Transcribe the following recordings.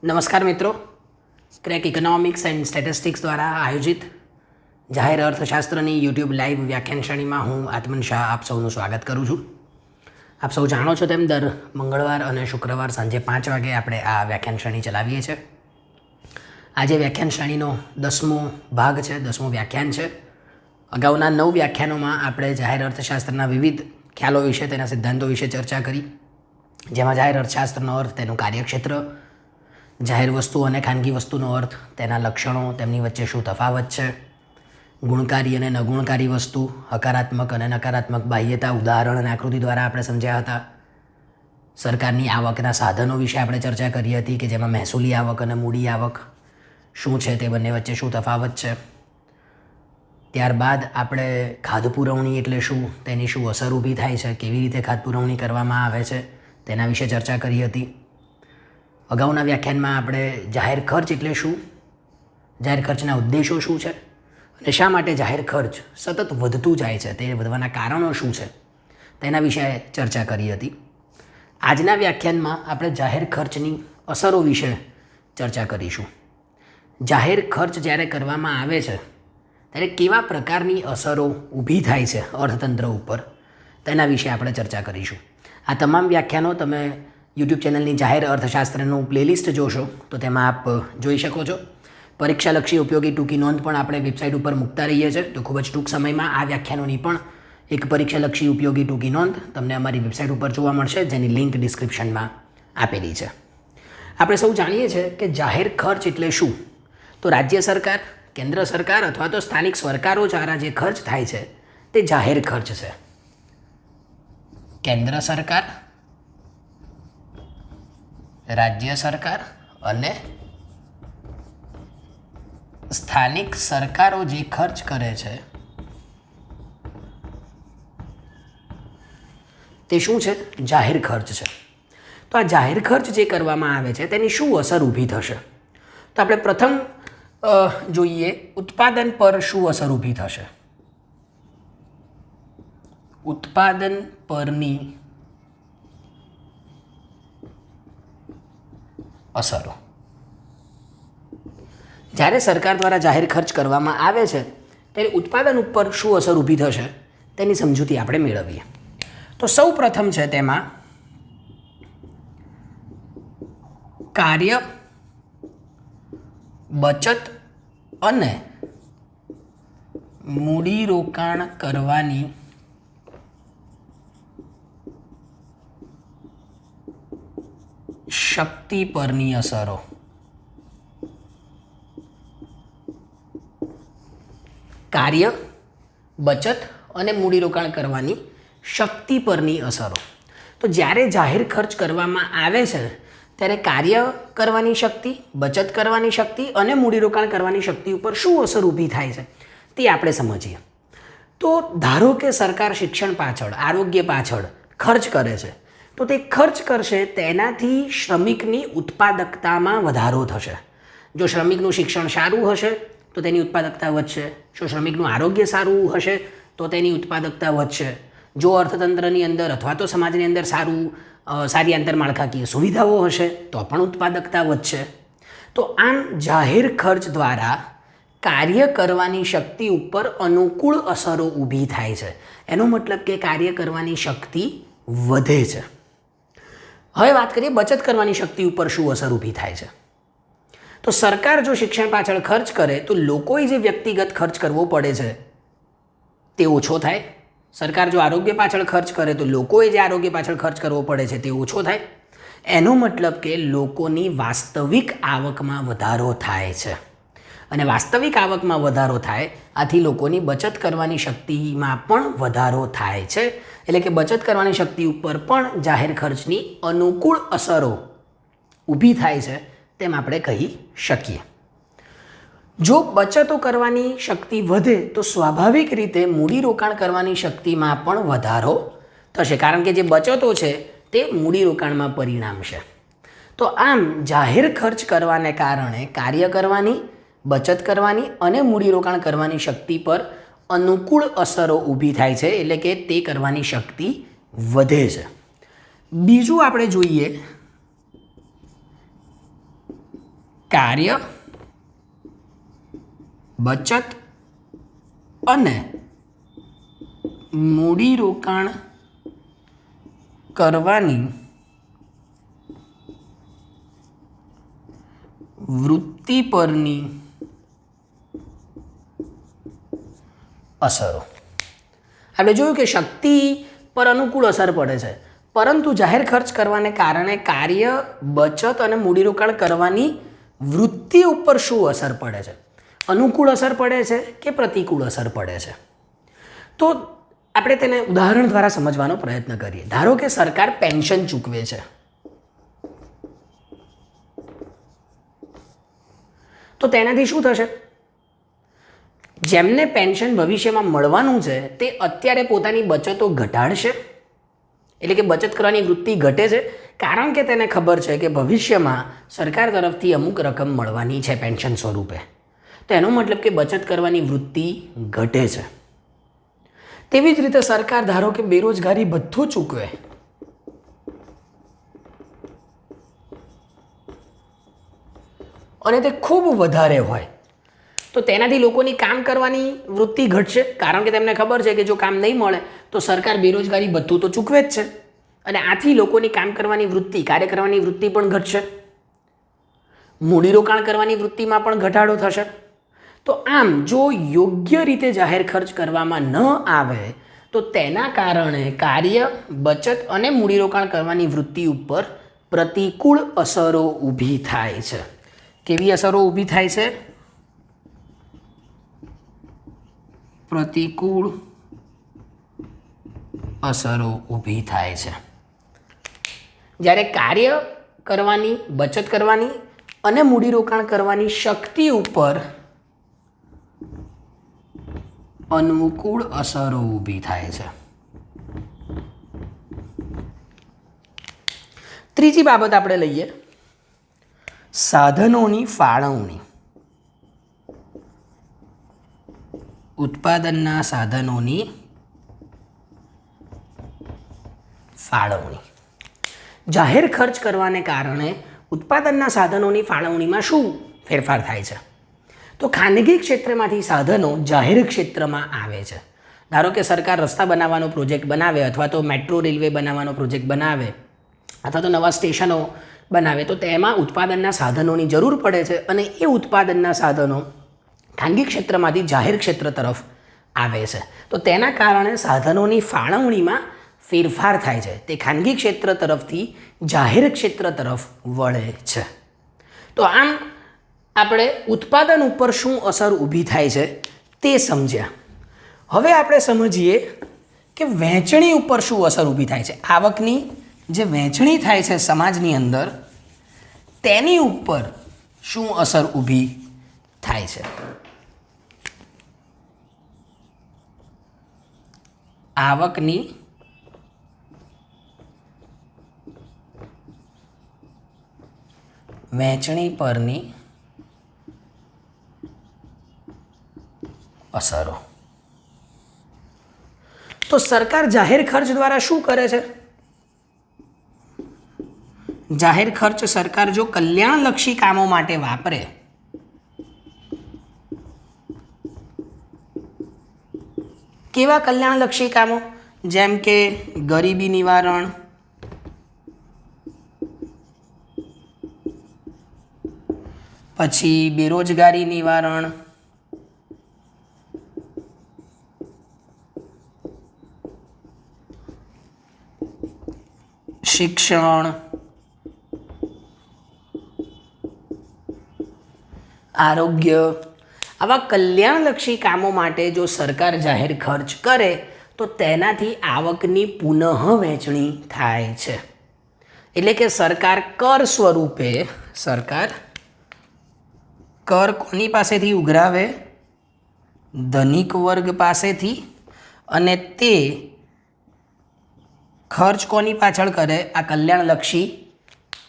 નમસ્કાર મિત્રો, crack economics and statistics દ્વારા આયોજિત જાહેર અર્થશાસ્ત્રની યુટ્યુબ લાઈવ વ્યાખ્યાન શ્રેણીમાં હું આત્મન શાહ આપ સૌનું સ્વાગત કરું છું. આપ સૌ જાણો છો તેમ દર મંગળવાર અને શુક્રવાર સાંજે 5 વાગે આપણે આ વ્યાખ્યાન શ્રેણી ચલાવીએ છીએ. આજે વ્યાખ્યાન શ્રેણીનો 10મો ભાગ છે, 10મું વ્યાખ્યાન છે. અગાઉના 9 વ્યાખ્યાનોમાં આપણે જાહેર અર્થશાસ્ત્રના વિવિધ ખ્યાલો વિશે, તેના સિદ્ધાંતો વિશે ચર્ચા કરી, જેમાં જાહેર અર્થશાસ્ત્રનો અર્થ, તેનું કાર્યક્ષેત્ર, જાહેર વસ્તુ અને ખાનગી વસ્તુનો અર્થ, તેના લક્ષણો, તેમની વચ્ચે શું તફાવત છે, ગુણકારી અને નગુણકારી વસ્તુ, હકારાત્મક અને નકારાત્મક બાહ્યતા ઉદાહરણ અને આકૃતિ દ્વારા આપણે સમજ્યા હતા. સરકારની આવકના સાધનો વિશે આપણે ચર્ચા કરી હતી કે જેમાં મહેસૂલી આવક અને મૂડી આવક શું છે, તે બંને વચ્ચે શું તફાવત છે. ત્યારબાદ આપણે ખાદ્ય પુરવણી એટલે શું, તેની શું અસર ઊભી થાય છે, કેવી રીતે ખાદ્ય પુરવણી કરવામાં આવે છે, તેના વિશે ચર્ચા કરી હતી. અગાઉના વ્યાખ્યાનમાં આપણે જાહેર ખર્ચ એટલે શું, જાહેર ખર્ચના ઉદ્દેશો શું છે અને શા માટે જાહેર ખર્ચ સતત વધતું જાય છે, તે વધવાના કારણો શું છે, તેના વિશે ચર્ચા કરી હતી. આજના વ્યાખ્યાનમાં આપણે જાહેર ખર્ચની અસરો વિશે ચર્ચા કરીશું. જાહેર ખર્ચ જ્યારે કરવામાં આવે છે ત્યારે કેવા પ્રકારની અસરો ઊભી થાય છે અર્થતંત્ર ઉપર, તેના વિશે આપણે ચર્ચા કરીશું. આ તમામ વ્યાખ્યાનો તમે યુટ્યુબ ચેનલની જાહેર અર્થશાસ્ત્રનું પ્લેલિસ્ટ જોશો તો તેમાં આપ જોઈ શકો છો. પરીક્ષાલક્ષી ઉપયોગી ટૂંકી નોંધ પણ આપણે વેબસાઇટ ઉપર મૂકતા રહીએ છીએ, તો ખૂબ જ ટૂંક સમયમાં આ વ્યાખ્યાનોની પણ એક પરીક્ષાલક્ષી ઉપયોગી ટૂંકી નોંધ તમને અમારી વેબસાઇટ ઉપર જોવા મળશે, જેની લિંક ડિસ્ક્રિપ્શનમાં આપેલી છે. આપણે સૌ જાણીએ છીએ કે જાહેર ખર્ચ એટલે શું, તો રાજ્ય સરકાર, કેન્દ્ર સરકાર અથવા તો સ્થાનિક સરકારો દ્વારા જે ખર્ચ થાય છે તે જાહેર ખર્ચ છે. કેન્દ્ર સરકાર, રાજ્ય સરકાર અને સ્થાનિક સરકારો જે ખર્ચ કરે છે તે શું છે? જાહેર ખર્ચ છે. તો આ જાહેર ખર્ચ જે કરવામાં આવે છે તેની શું અસર ઊભી થશે? તો આપણે પ્રથમ જોઈએ ઉત્પાદન પર શું અસર ઊભી થશે. ઉત્પાદન પરની અસરો. જ્યારે સરકાર દ્વારા જાહેર ખર્ચ કરવામાં આવે છે ત્યારે ઉત્પાદન ઉપર શું અસર ઊભી થશે તેની સમજૂતી આપણે મેળવીએ. તો સૌ પ્રથમ છે તેમાં કાર્ય, બચત અને મૂડીરોકાણ કરવાની શક્તિ પરની અસરો. કાર્ય, બચત અને મૂડીરોકાણ કરવાની શક્તિ પરની અસરો. તો જ્યારે જાહેર ખર્ચ કરવામાં આવે છે ત્યારે કાર્ય કરવાની શક્તિ, બચત કરવાની શક્તિ અને મૂડીરોકાણ કરવાની શક્તિ ઉપર શું અસર ઊભી થાય છે તે આપણે સમજીએ. તો ધારો કે સરકાર શિક્ષણ પાછળ, આરોગ્ય પાછળ ખર્ચ કરે છે, તો તે ખર્ચ કરશે તેનાથી શ્રમિકની ઉત્પાદકતામાં વધારો થશે. જો શ્રમિકનું શિક્ષણ સારું હશે તો તેની ઉત્પાદકતા વધશે. જો શ્રમિકનું આરોગ્ય સારું હશે તો તેની ઉત્પાદકતા વધશે. જો અર્થતંત્રની અંદર અથવા તો સમાજની અંદર સારી આંતરમાળખાકીય સુવિધાઓ હશે તો પણ ઉત્પાદકતા વધશે. તો આમ જાહેર ખર્ચ દ્વારા કાર્ય કરવાની શક્તિ ઉપર અનુકૂળ અસરો ઊભી થાય છે. એનો મતલબ કે કાર્ય કરવાની શક્તિ વધે છે. હવે વાત કરીએ બચત કરવાની શક્તિ ઉપર શું અસર ઊભી થાય છે. તો સરકાર જો શિક્ષણ પાછળ ખર્ચ કરે તો લોકોએ જે વ્યક્તિગત ખર્ચ કરવો પડે છે તે ઓછો થાય. સરકાર જો આરોગ્ય પાછળ ખર્ચ કરે તો લોકોએ જે આરોગ્ય પાછળ ખર્ચ કરવો પડે છે તે ઓછો થાય. એનો મતલબ કે લોકોની વાસ્તવિક આવકમાં વધારો થાય છે. અને વાસ્તવિક આવકમાં વધારો થાય આથી લોકોની બચત કરવાની શક્તિમાં પણ વધારો થાય છે. એટલે કે બચત કરવાની શક્તિ ઉપર પણ જાહેર ખર્ચની અનુકૂળ અસરો ઊભી થાય છે તેમ આપણે કહી શકીએ. જો બચતો કરવાની શક્તિ વધે તો સ્વાભાવિક રીતે મૂડીરોકાણ કરવાની શક્તિમાં પણ વધારો થશે, કારણ કે જે બચતો છે તે મૂડીરોકાણમાં પરિણામશે. તો આમ જાહેર ખર્ચ કરવાને કારણે કાર્ય કરવાની, બચત કરવાની અને મૂડીરોકાણ કરવાની શક્તિ પર અનુકૂળ અસરો ઊભી થાય છે. એટલે કે તે કરવાની શક્તિ વધે છે. બીજું આપણે જોઈએ કાર્ય, બચત અને મૂડીરોકાણ કરવાની વૃત્તિ પરની અસરો. આપણે જોયું કે શક્તિ પર અનુકૂળ અસર પડે છે, પરંતુ જાહેર ખર્ચ કરવાને કારણે કાર્ય, બચત અને મૂડીરોકાણ કરવાની વૃત્તિ ઉપર શું અસર પડે છે? અનુકૂળ અસર પડે છે કે પ્રતિકૂળ અસર પડે છે? તો આપણે તેને ઉદાહરણ દ્વારા સમજવાનો પ્રયત્ન કરીએ. ધારો કે સરકાર પેન્શન ચૂકવે છે, તો તેનાથી શું થશે? જેમને પેન્શન ભવિષ્યમાં મળવાનું છે તે અત્યારે પોતાની બચતો ઘટાડશે, એટલે કે બચત કરવાની વૃત્તિ ઘટે છે, કારણ કે તેને ખબર છે કે ભવિષ્યમાં સરકાર તરફથી અમુક રકમ મળવાની છે પેન્શન સ્વરૂપે. તો એનો મતલબ કે બચત કરવાની વૃત્તિ ઘટે છે. તેવી જ રીતે સરકાર ધારો કે બેરોજગારી ભથ્થું ચૂકવે, અને તે ખૂબ વધારે હોય, તો તેનાથી લોકોની કામ કરવાની વૃત્તિ ઘટશે, કારણ કે તેમને ખબર છે કે જો કામ નહીં મળે તો સરકાર બેરોજગારી ભથ્થું તો ચૂકવે જ છે, અને આથી લોકોની કામ કરવાની વૃત્તિ, કાર્ય કરવાની વૃત્તિ પણ ઘટશે. મૂડીરોકાણ કરવાની વૃત્તિમાં પણ ઘટાડો થશે. તો આમ જો યોગ્ય રીતે જાહેર ખર્ચ કરવામાં ન આવે તો તેના કારણે કાર્ય, બચત અને મૂડીરોકાણ કરવાની વૃત્તિ ઉપર પ્રતિકૂળ અસરો ઊભી થાય છે. કેવી અસરો ઊભી થાય છે? પ્રતિકૂળ અસરો ઊભી થાય છે. જ્યારે કાર્ય કરવાની, બચત કરવાની અને મૂડીરોકાણ કરવાની શક્તિ ઉપર અનુકૂળ અસરો ઊભી થાય છે. ત્રીજી બાબત આપણે લઈએ, સાધનોની ફાળવણી. ઉત્પાદનના સાધનોની ફાળવણી. જાહેર ખર્ચ કરવાને કારણે ઉત્પાદનના સાધનોની ફાળવણીમાં શું ફેરફાર થાય છે? તો ખાનગી ક્ષેત્રમાંથી સાધનો જાહેર ક્ષેત્રમાં આવે છે. ધારો કે સરકાર રસ્તા બનાવવાનો પ્રોજેક્ટ બનાવે, અથવા તો મેટ્રો રેલવે બનાવવાનો પ્રોજેક્ટ બનાવે, અથવા તો નવા સ્ટેશનો બનાવે, તો તેમાં ઉત્પાદનના સાધનોની જરૂર પડે છે, અને એ ઉત્પાદનના સાધનો ખાનગી ક્ષેત્રમાંથી જાહેર ક્ષેત્ર તરફ આવે છે. તો તેના કારણે સાધનોની ફાળવણીમાં ફેરફાર થાય છે, તે ખાનગી ક્ષેત્ર તરફથી જાહેર ક્ષેત્ર તરફ વળે છે. તો આમ આપણે ઉત્પાદન ઉપર શું અસર ઊભી થાય છે તે સમજ્યા. હવે આપણે સમજીએ કે વહેંચણી ઉપર શું અસર ઊભી થાય છે. આવકની જે વહેંચણી થાય છે સમાજની અંદર, તેની ઉપર શું અસર ઊભી થાય છે? આવકની વહેંચણી પરની અસરો. તો સરકાર જાહેર ખર્ચ દ્વારા શું કરે છે? જાહેર ખર્ચ સરકાર જો કલ્યાણલક્ષી કામો માટે વાપરે, કેવા કલ્યાણલક્ષી કામો? જેમ કે ગરીબી નિવારણ, પછી બેરોજગારી નિવારણ, શિક્ષણ, આરોગ્ય, આવા કલ્યાણલક્ષી કામો માટે જો સરકાર જાહેર ખર્ચ કરે તો તેનાથી આવકની પુનઃ વહેંચણી થાય છે. એટલે કે સરકાર કર સ્વરૂપે, સરકાર કર કોની પાસેથી ઉઘરાવે? ધનિક વર્ગ પાસેથી, અને તે ખર્ચ કોની પાછળ કરે? આ કલ્યાણલક્ષી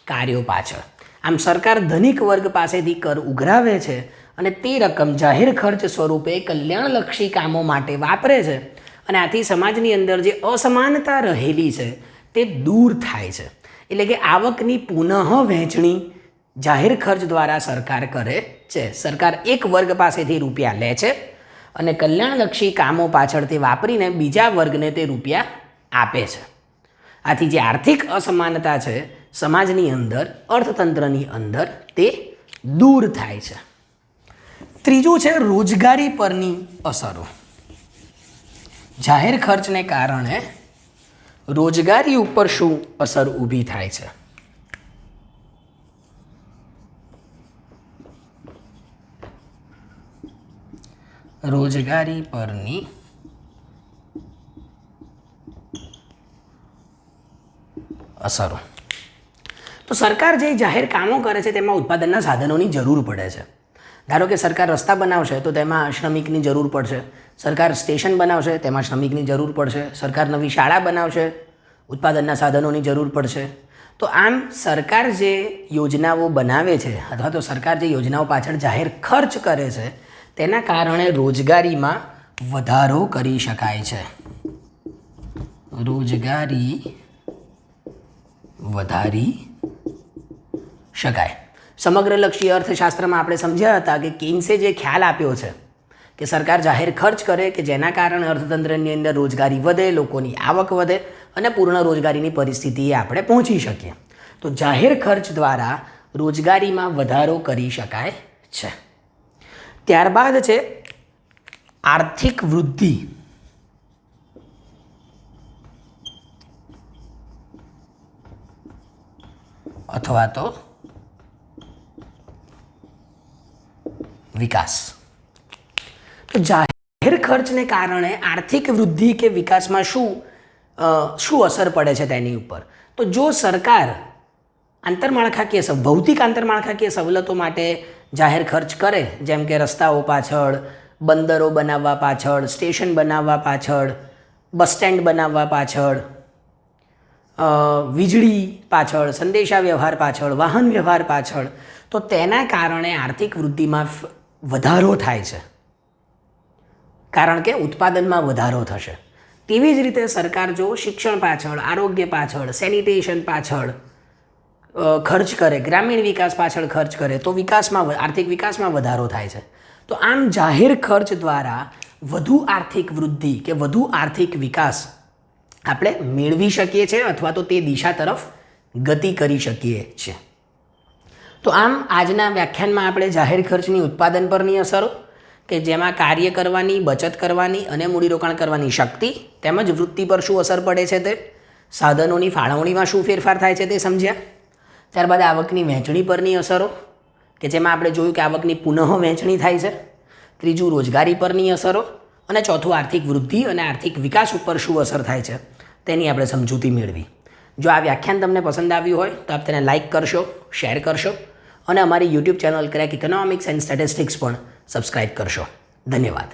કાર્યો પાછળ. આમ સરકાર ધનિક વર્ગ પાસેથી કર ઉઘરાવે છે અને તે રકમ જાહેર ખર્ચ સ્વરૂપે કલ્યાણલક્ષી કામો માટે વાપરે છે, અને આથી સમાજની અંદર જે અસમાનતા રહેલી છે તે દૂર થાય છે. એટલે કે આવકની પુનઃ વહેંચણી જાહેર ખર્ચ દ્વારા સરકાર કરે છે. સરકાર એક વર્ગ પાસેથી રૂપિયા લે છે અને કલ્યાણલક્ષી કામો પાછળ તે વાપરીને બીજા વર્ગને તે રૂપિયા આપે છે. આથી જે આર્થિક અસમાનતા છે સમાજની અંદર, અર્થતંત્રની અંદર, તે દૂર થાય છે. ત્રીજું છે રોજગારી પરની અસરો. જાહેર ખર્ચને કારણે રોજગારી ઉપર શું અસર ઊભી થાય છે? રોજગારી પરની અસરો. તો સરકાર જે જાહેર કામો કરે છે તેમાં ઉત્પાદનના સાધનોની જરૂર પડે છે. ધારો કે સરકાર રસ્તા બનાવશે તો તેમાં શ્રમિકની જરૂર પડશે. સરકાર સ્ટેશન બનાવશે તેમાં શ્રમિકની જરૂર પડશે. સરકાર નવી શાળા બનાવશે, ઉત્પાદનના સાધનોની જરૂર પડશે. તો આમ સરકાર જે યોજનાઓ બનાવે છે અથવા તો સરકાર જે યોજનાઓ પાછળ જાહેર ખર્ચ કરે છે તેના કારણે રોજગારીમાં વધારો કરી શકાય છે. રોજગારી વધારી શકાય. સમગ્રલક્ષી અર્થશાસ્ત્રમાં આપણે સમજ્યા હતા કે કેન્સે જે ખ્યાલ આપ્યો છે કે સરકાર જાહેર ખર્ચ કરે કે જેના કારણે અર્થતંત્રની અંદર રોજગારી વધે, લોકોની આવક વધે અને પૂર્ણ રોજગારીની પરિસ્થિતિએ આપણે પહોંચી શકીએ. તો જાહેર ખર્ચ દ્વારા રોજગારીમાં વધારો કરી શકાય છે. ત્યારબાદ છે આર્થિક વૃદ્ધિ. અથવા તો વિકાસ. તો જાહેર ખર્ચને કારણે આર્થિક વૃદ્ધિ કે વિકાસમાં શું અસર પડે છે તેની ઉપર. તો જો સરકાર આંતરમાળખાકીય ભૌતિક આંતરમાળખાકીય સવલતો માટે જાહેર ખર્ચ કરે, જેમ કે રસ્તાઓ પાછળ, બંદરો બનાવવા પાછળ, સ્ટેશન બનાવવા પાછળ, બસ સ્ટેન્ડ બનાવવા પાછળ, વીજળી પાછળ, સંદેશા વ્યવહાર પાછળ, વાહન વ્યવહાર પાછળ, તો તેના કારણે આર્થિક વૃદ્ધિમાં વધારો થાય છે, કારણ કે ઉત્પાદનમાં વધારો થશે. તેવી જ રીતે સરકાર જો શિક્ષણ પાછળ, આરોગ્ય પાછળ, સેનિટેશન પાછળ ખર્ચ કરે, ગ્રામીણ વિકાસ પાછળ ખર્ચ કરે તો આર્થિક વિકાસમાં વધારો થાય છે. તો આમ જાહેર ખર્ચ દ્વારા વધુ આર્થિક વૃદ્ધિ કે વધુ આર્થિક વિકાસ આપણે મેળવી શકીએ છીએ અથવા તો તે દિશા તરફ ગતિ કરી શકીએ છીએ. તો આમ આજના વ્યાખ્યાનમાં આપણે જાહેર ખર્ચની ઉત્પાદન પરની અસરો, કે જેમાં કાર્ય કરવાની, બચત કરવાની અને મૂડીરોકાણ કરવાની શક્તિ તેમજ વૃત્તિ પર શું અસર પડે છે તે, સાધનોની ફાળવણીમાં શું ફેરફાર થાય છે તે સમજ્યા. ત્યારબાદ આવકની વહેંચણી પરની અસરો, કે જેમાં આપણે જોયું કે આવકની પુનઃ વહેંચણી થાય છે. ત્રીજું રોજગારી પરની અસરો અને ચોથું આર્થિક વૃદ્ધિ અને આર્થિક વિકાસ ઉપર શું અસર થાય છે તેની આપણે સમજૂતી મેળવી. જો આ વ્યાખ્યાન તમને પસંદ આવ્યું હોય તો આપ તેને લાઇક કરશો, શેર કરશો અને અમારી YouTube channel crack economics and statistics પણ સબસ્ક્રાઈબ કરશો. ધન્યવાદ.